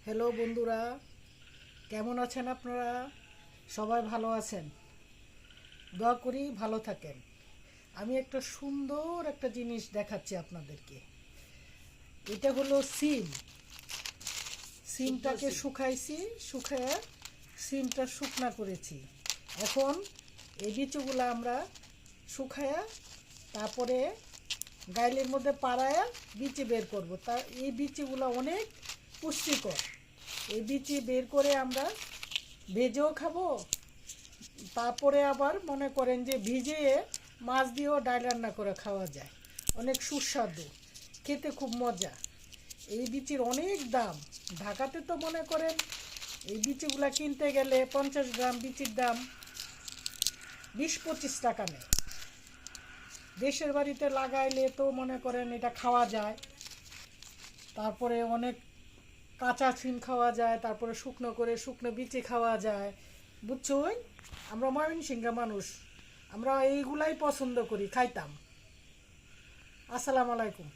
Hello বন্ধুরা, কেমন আছেন আপনারা? সবাই ভালো আছেন? দোয়া করি ভালো থাকেন। আমি একটা সুন্দর একটা জিনিস দেখাচ্ছি আপনাদেরকে। এটা হলো সিম। সিমটাকে শুকাইছি, শুকায় সিমটা শুকনা করেছি। এখন এই বিচিগুলো আমরা শুকায়া তারপরে গাইলের মধ্যে পাড়ায়া বিচি বের করব। তা এই বিচিগুলো অনেক পুষ্টিকর। এই বিচি বের করে আমরা ভেজেও খাবো, তারপরে আবার মনে করেন যে ভিজিয়ে মাছ দিয়েও ডাল রান্না করে খাওয়া যায়। অনেক সুস্বাদু, খেতে খুব মজা। এই বিচির অনেক দাম। ঢাকাতে তো মনে করেন এই বিচিগুলা কিনতে গেলে 50 গ্রাম বিচির দাম 20-25 টাকা নেয়। দেশের বাড়িতে লাগাইলে তো মনে করেন এটা খাওয়া যায়। তারপরে অনেক কাঁচা সিম খাওয়া যায়, তারপরে শুকনো করে শুকনো বিচি খাওয়া যায়। বুঝছই, আমরা ময়মনসিংহের মানুষ, আমরা এইগুলাই পছন্দ করি, খাইতাম। আসসালামু আলাইকুম।